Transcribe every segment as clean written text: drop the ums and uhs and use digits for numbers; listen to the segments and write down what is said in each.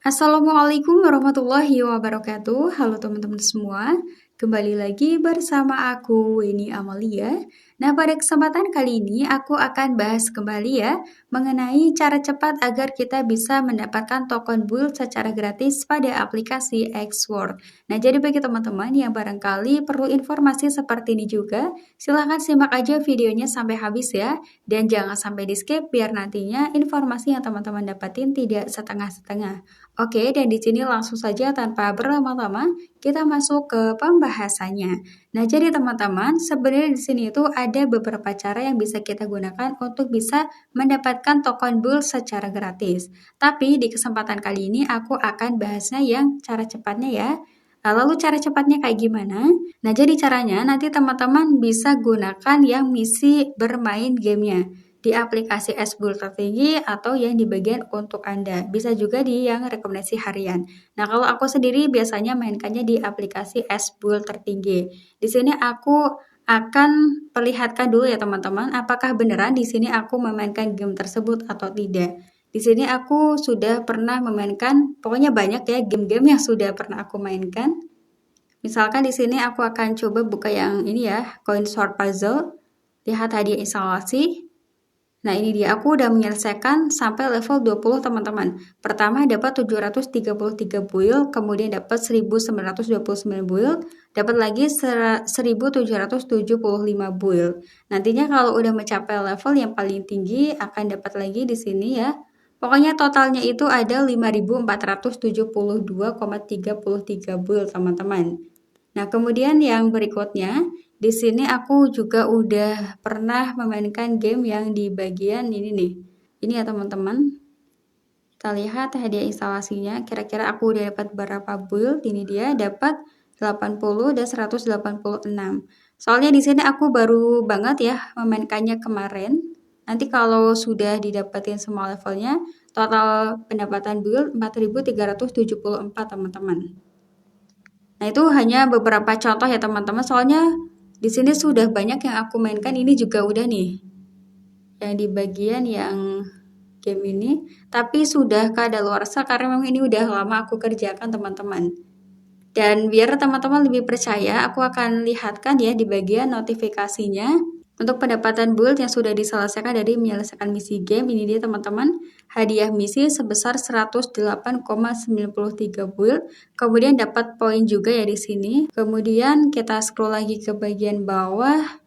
Assalamualaikum warahmatullahi wabarakatuh. Halo teman-teman semua, kembali lagi bersama aku Weni Amalia. Nah, pada kesempatan kali ini aku akan bahas kembali ya mengenai cara cepat agar kita bisa mendapatkan token build secara gratis pada aplikasi Xworld. Nah, jadi bagi teman-teman yang barangkali perlu informasi seperti ini juga, silahkan simak aja videonya sampai habis ya. Dan jangan sampai di skip biar nantinya informasi yang teman-teman dapatin tidak setengah-setengah. Oke, dan di sini langsung saja tanpa berlama-lama kita masuk ke pembahasannya. Nah, jadi teman-teman, sebenarnya di sini itu ada beberapa cara yang bisa kita gunakan untuk bisa mendapatkan token build secara gratis. Tapi di kesempatan kali ini aku akan bahasnya yang cara cepatnya ya. Lalu cara cepatnya kayak gimana? Nah, jadi caranya nanti teman-teman bisa gunakan yang misi bermain gamenya di aplikasi S-Build tertinggi atau yang di bagian untuk Anda. Bisa juga di yang rekomendasi harian. Nah, kalau aku sendiri biasanya mainkannya di aplikasi S-Build tertinggi. Di sini aku akan perlihatkan dulu ya teman-teman, apakah beneran di sini aku memainkan game tersebut atau tidak. Di sini aku sudah pernah memainkan, pokoknya banyak ya game-game yang sudah pernah aku mainkan. Misalkan di sini aku akan coba buka yang ini ya, Coin Sword Puzzle. Lihat hadiah instalasi. Nah, ini dia, aku udah menyelesaikan sampai level 20 teman-teman. Pertama dapat 733 build, kemudian dapat 1929 build, dapat lagi 1775 build. Nantinya kalau udah mencapai level yang paling tinggi akan dapat lagi di sini ya. Pokoknya totalnya itu ada 5472,33 build teman-teman. Nah, kemudian yang berikutnya di sini aku juga udah pernah memainkan game yang di bagian ini nih. Ini ya teman-teman. Kita lihat hadiah instalasinya. Kira-kira aku udah dapat berapa build? Ini dia dapat 80 dan 186. Soalnya di sini aku baru banget ya memainkannya kemarin. Nanti kalau sudah didapatin semua levelnya, total pendapatan build 4374 teman-teman. Nah, itu hanya beberapa contoh ya teman-teman. Soalnya di sini sudah banyak yang aku mainkan, ini juga udah nih. Yang di bagian yang game ini, tapi sudah kadaluarsa karena memang ini udah lama aku kerjakan teman-teman. Dan biar teman-teman lebih percaya, aku akan lihatkan ya di bagian notifikasinya. Untuk pendapatan build yang sudah diselesaikan dari menyelesaikan misi game, ini dia teman-teman, hadiah misi sebesar 108,93 build. Kemudian dapat poin juga ya di sini. Kemudian kita scroll lagi ke bagian bawah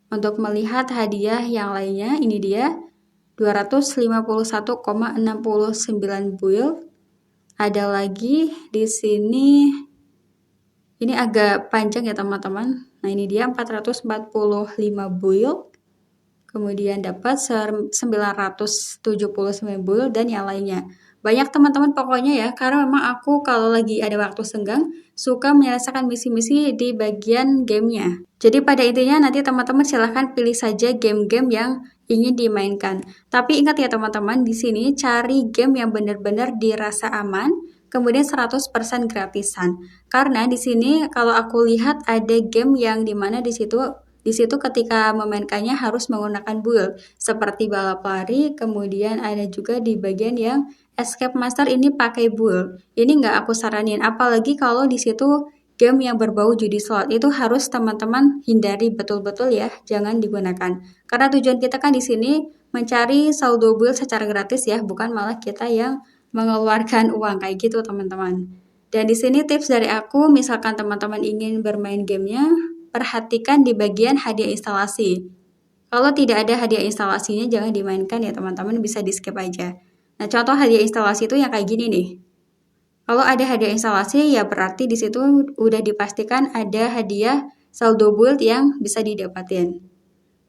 untuk melihat hadiah yang lainnya. Ini dia 251,69 build. Ada lagi di sini. Ini agak panjang ya teman-teman. Nah, ini dia 445 build. Kemudian dapat 979 build dan yang lainnya. Banyak teman-teman pokoknya ya, karena memang aku kalau lagi ada waktu senggang, suka menyelesaikan misi-misi di bagian gamenya. Jadi pada intinya nanti teman-teman silahkan pilih saja game-game yang ingin dimainkan. Tapi ingat ya teman-teman, di sini cari game yang benar-benar dirasa aman, kemudian 100% gratisan. Karena di sini kalau aku lihat ada game yang dimana di situ ketika memainkannya harus menggunakan build seperti balap lari, kemudian ada juga di bagian yang Escape Master ini pakai build. Ini nggak aku saranin, apalagi kalau di situ game yang berbau judi slot itu harus teman-teman hindari betul-betul ya, jangan digunakan. Karena tujuan kita kan di sini mencari saldo build secara gratis ya, bukan malah kita yang mengeluarkan uang kayak gitu teman-teman. Dan di sini tips dari aku, misalkan teman-teman ingin bermain gamenya, perhatikan di bagian hadiah instalasi. Kalau tidak ada hadiah instalasinya jangan dimainkan ya teman-teman, bisa di skip aja. Nah, contoh hadiah instalasi itu yang kayak gini nih. Kalau ada hadiah instalasi ya berarti di situ udah dipastikan ada hadiah saldo build yang bisa didapatin.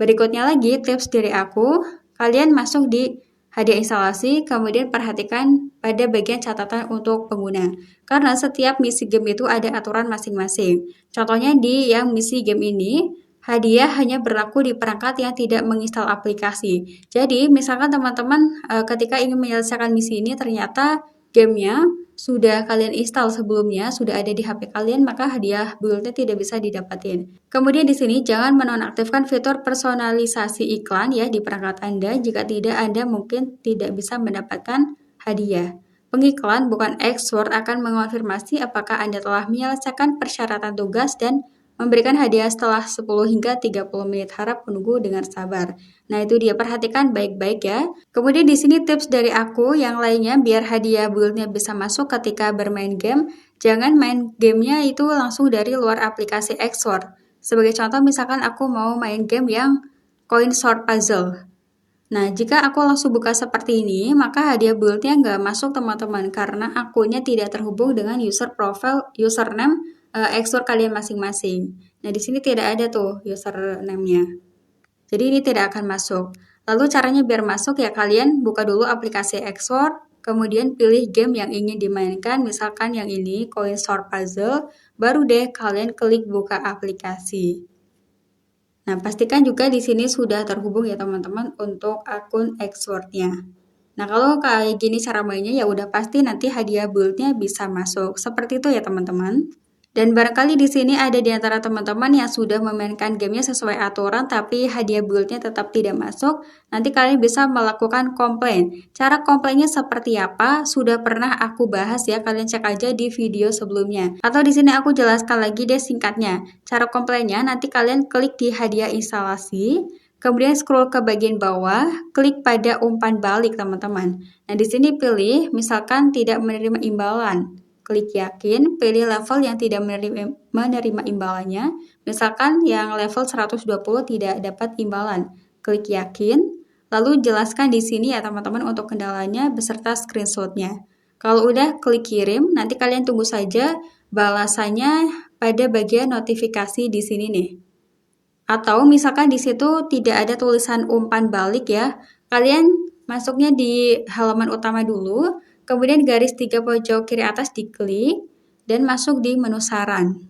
Berikutnya lagi tips dari aku, kalian masuk di hadiah instalasi, kemudian perhatikan pada bagian catatan untuk pengguna. Karena setiap misi game itu ada aturan masing-masing. Contohnya di yang misi game ini, hadiah hanya berlaku di perangkat yang tidak menginstal aplikasi. Jadi, misalkan teman-teman ketika ingin menyelesaikan misi ini ternyata gamenya sudah kalian install sebelumnya, sudah ada di HP kalian, maka hadiah build-nya tidak bisa didapatin. Kemudian di sini jangan menonaktifkan fitur personalisasi iklan ya di perangkat Anda, jika tidak Anda mungkin tidak bisa mendapatkan hadiah. Pengiklan bukan Xword akan mengonfirmasi apakah Anda telah menyelesaikan persyaratan tugas dan memberikan hadiah setelah 10 hingga 30 menit. Harap menunggu dengan sabar. Nah, itu dia, perhatikan baik-baik ya. Kemudian di sini tips dari aku yang lainnya biar hadiah build-nya bisa masuk ketika bermain game. Jangan main gamenya itu langsung dari luar aplikasi Xword. Sebagai contoh, misalkan aku mau main game yang coin sort puzzle. Nah, jika aku langsung buka seperti ini, maka hadiah build-nya nggak masuk teman-teman, karena akunnya tidak terhubung dengan user profile, username, Xword kalian masing-masing. Nah, di sini tidak ada tuh username-nya. Jadi ini tidak akan masuk. Lalu caranya biar masuk ya kalian buka dulu aplikasi Xword, kemudian pilih game yang ingin dimainkan, misalkan yang ini, Coin Sort Puzzle, baru deh kalian klik buka aplikasi. Nah, pastikan juga di sini sudah terhubung ya teman-teman untuk akun Xword-nya. Nah, kalau kayak gini cara mainnya ya udah pasti nanti hadiah build-nya bisa masuk. Seperti itu ya teman-teman. Dan barangkali di sini ada di antara teman-teman yang sudah memainkan gamenya sesuai aturan tapi hadiah build-nya tetap tidak masuk. Nanti kalian bisa melakukan komplain. Cara komplainnya seperti apa? Sudah pernah aku bahas ya, kalian cek aja di video sebelumnya. Atau di sini aku jelaskan lagi deh singkatnya. Cara komplainnya nanti kalian klik di hadiah instalasi, kemudian scroll ke bagian bawah, klik pada umpan balik teman-teman. Nah, di sini pilih misalkan tidak menerima imbalan. Klik yakin, pilih level yang tidak menerima imbalannya. Misalkan yang level 120 tidak dapat imbalan. Klik yakin, lalu jelaskan di sini ya teman-teman untuk kendalanya beserta screenshotnya. Kalau udah klik kirim, nanti kalian tunggu saja balasannya pada bagian notifikasi di sini nih. Atau misalkan di situ tidak ada tulisan umpan balik ya, kalian masuknya di halaman utama dulu, kemudian garis 3 pojok kiri atas diklik, dan masuk di menu saran.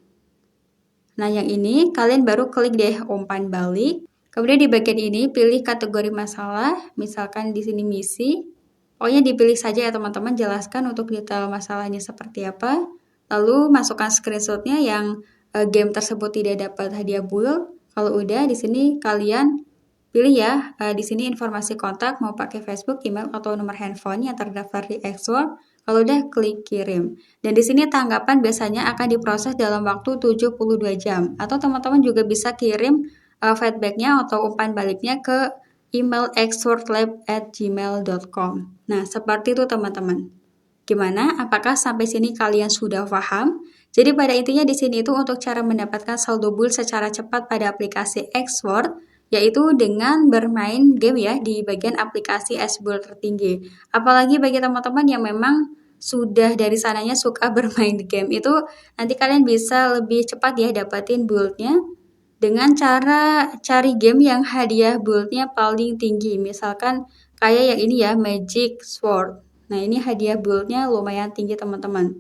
Nah, yang ini kalian baru klik deh umpan balik. Kemudian di bagian ini pilih kategori masalah, misalkan di sini misi. Pokoknya dipilih saja ya teman-teman, jelaskan untuk detail masalahnya seperti apa. Lalu masukkan screenshotnya yang game tersebut tidak dapat hadiah build. Kalau udah di sini kalian pilih ya, di sini informasi kontak mau pakai Facebook, email, atau nomor handphone yang terdaftar di Xword. Kalau udah klik kirim. Dan di sini tanggapan biasanya akan diproses dalam waktu 72 jam. Atau teman-teman juga bisa kirim feedbacknya atau umpan baliknya ke email xwordlab@gmail.com. Nah, seperti itu teman-teman. Gimana? Apakah sampai sini kalian sudah paham? Jadi pada intinya di sini itu untuk cara mendapatkan saldo build secara cepat pada aplikasi Xword, yaitu dengan bermain game ya di bagian aplikasi S-Build tertinggi. Apalagi bagi teman-teman yang memang sudah dari sananya suka bermain game, itu nanti kalian bisa lebih cepat ya dapatin build-nya dengan cara cari game yang hadiah build-nya paling tinggi. Misalkan kayak yang ini ya, Magic Sword. Nah, ini hadiah build-nya lumayan tinggi teman-teman.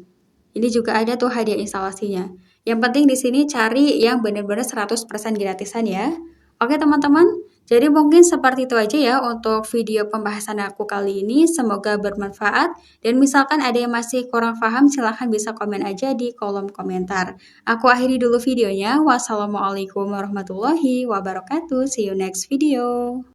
Ini juga ada tuh hadiah instalasinya. Yang penting di sini cari yang benar-benar 100% gratisan ya. Oke teman-teman, jadi mungkin seperti itu aja ya untuk video pembahasan aku kali ini. Semoga bermanfaat. Dan misalkan ada yang masih kurang paham, silahkan bisa komen aja di kolom komentar. Aku akhiri dulu videonya. Wassalamualaikum warahmatullahi wabarakatuh. See you next video.